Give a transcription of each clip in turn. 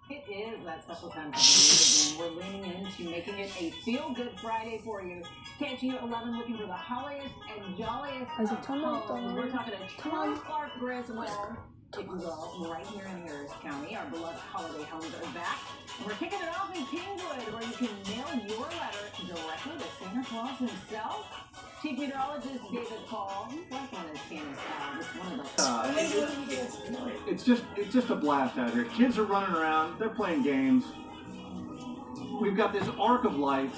It is that special time for the we're leaning into making it a feel-good Friday for you. KHOU 11 looking for the holliest and jolliest of homes. We're talking to Charles Clark Griswold, if you will, right here in Harris County. Our beloved holiday homes are back. And we're kicking it off in Kingwood, where you can mail your letter directly to Santa Claus himself. Chief Meteorologist David Call. He's like one of Santa's pals. It's one of those. It's just a blast out here. Kids are running around. They're playing games. We've got this arc of lights.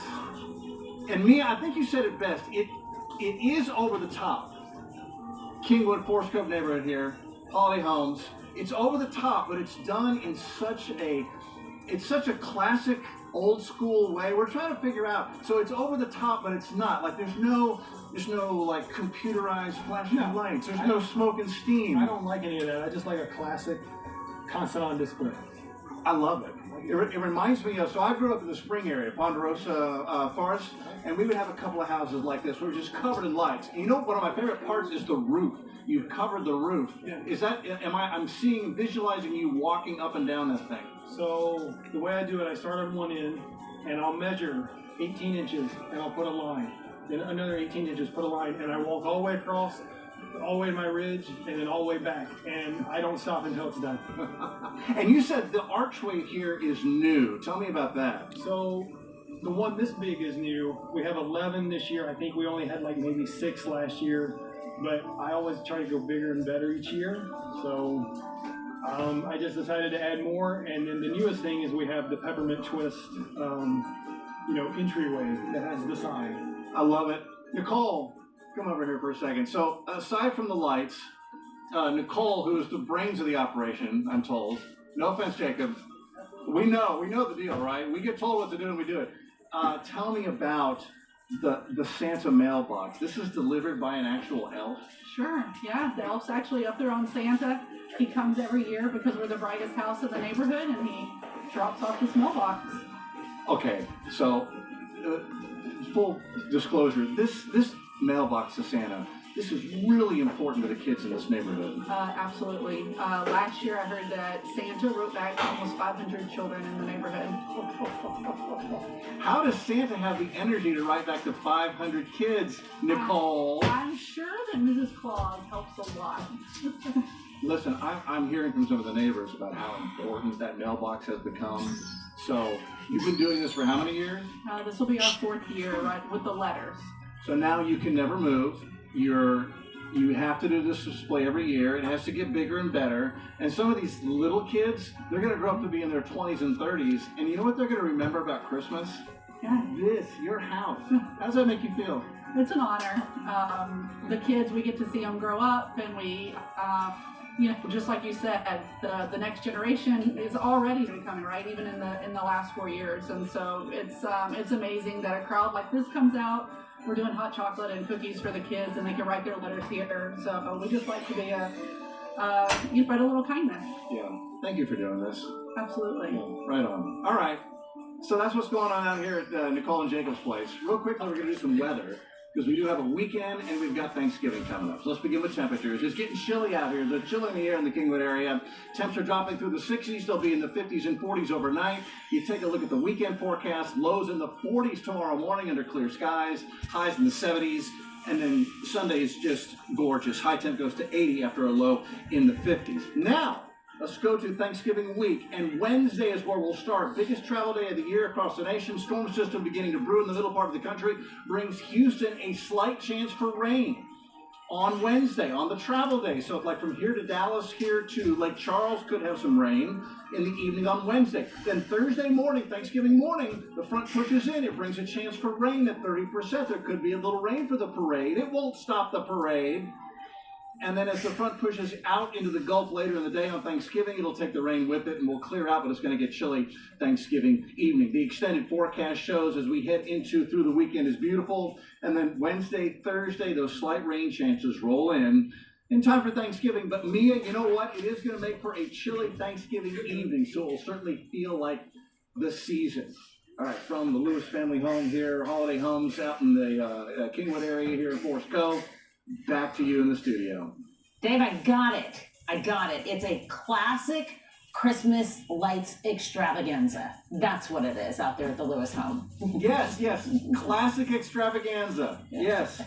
And Mia, I think you said it best. It is over the top. Kingwood, Forest Cove neighborhood here. Holiday homes. It's over the top, but it's done in such a classic, old school way. We're trying to figure out. So it's over the top, but it's not. Like there's no like computerized flashing lights. There's no smoke and steam. I don't like any of that. I just like a classic, constant on display. I love it. It reminds me of, so I grew up in the Spring area, Ponderosa Forest, and we would have a couple of houses like this where we're just covered in lights. And you know, one of my favorite parts is the roof. You've covered the roof. Yeah. Is that, I'm visualizing you walking up and down that thing. So the way I do it, I start on one end, and I'll measure 18 inches, and I'll put a line. Then another 18 inches, put a line, and I walk all the way across, all the way to my ridge, and then all the way back. And I don't stop until it's done. And you said the archway here is new. Tell me about that. So the one this big is new. We have 11 this year. I think we only had like maybe 6 last year. But I always try to go bigger and better each year. So I just decided to add more. And then the newest thing is we have the peppermint twist, entryway that has the sign. I love it. Nicole, come over here for a second. So aside from the lights, Nicole, who is the brains of the operation, I'm told. No offense, Jacob. We know the deal, right? We get told what to do and we do it. Tell me about the Santa mailbox. This is delivered by an actual elf? Sure, yeah. The elf's actually up there on Santa. He comes every year because we're the brightest house in the neighborhood, and he drops off this mailbox. Okay, so full disclosure, this mailbox to Santa, this is really important to the kids in this neighborhood. Absolutely. Last year I heard that Santa wrote back to almost 500 children in the neighborhood. How does Santa have the energy to write back to 500 kids, Nicole? I'm sure that Mrs. Claus helps a lot. Listen, I'm hearing from some of the neighbors about how important that mailbox has become. So you've been doing this for how many years? This will be our 4th year, right, with the letters. So now you can never move. You have to do this display every year. It has to get bigger and better. And some of these little kids, they're going to grow up to be in their 20s and 30s. And you know what they're going to remember about Christmas? Yeah. This, your house. How does that make you feel? It's an honor. The kids, we get to see them grow up, and we, just like you said, the next generation is already becoming, right? Even in the last 4 years. And so it's amazing that a crowd like this comes out. We're doing hot chocolate and cookies for the kids, and they can write their letters here. So we just like to be you spread a little kindness. Yeah. Thank you for doing this. Absolutely. Yeah, right on. All right. So that's what's going on out here at Nicole and Jacob's place. Real quickly, we're going to do some weather, because we do have a weekend and we've got Thanksgiving coming up. So let's begin with temperatures. It's getting chilly out here. There's chill in the air in the Kingwood area. Temps are dropping through the 60s. They'll be in the 50s and 40s overnight. You take a look at the weekend forecast. Lows in the 40s tomorrow morning under clear skies. Highs in the 70s. And then Sunday is just gorgeous. High temp goes to 80 after a low in the 50s. Now, let's go to Thanksgiving week, and Wednesday is where we'll start. Biggest travel day of the year across the nation. Storm system beginning to brew in the middle part of the country brings Houston a slight chance for rain on Wednesday, on the travel day. So like from here to Dallas, here to Lake Charles could have some rain in the evening on Wednesday. Then Thursday morning, Thanksgiving morning, the front pushes in. It brings a chance for rain at 30%. There could be a little rain for the parade. It won't stop the parade. And then as the front pushes out into the Gulf later in the day on Thanksgiving, it'll take the rain with it and we'll clear out, but it's going to get chilly Thanksgiving evening. The extended forecast shows as we head through the weekend is beautiful. And then Wednesday, Thursday, those slight rain chances roll in time for Thanksgiving. But Mia, you know what? It is going to make for a chilly Thanksgiving evening, so it will certainly feel like the season. All right, from the Lewis family home here, holiday homes out in the Kingwood area here in Forest Cove. Back to you in the studio. Dave, I got it. It's a classic Christmas lights extravaganza. That's what it is out there at the Lewis home. Yes, classic extravaganza. Yes.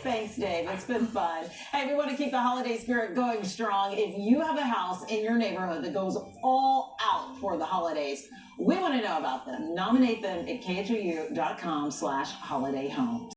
Thanks, Dave. It's been fun. Hey, we want to keep the holiday spirit going strong. If you have a house in your neighborhood that goes all out for the holidays, we want to know about them. Nominate them at khou.com/holidayhome.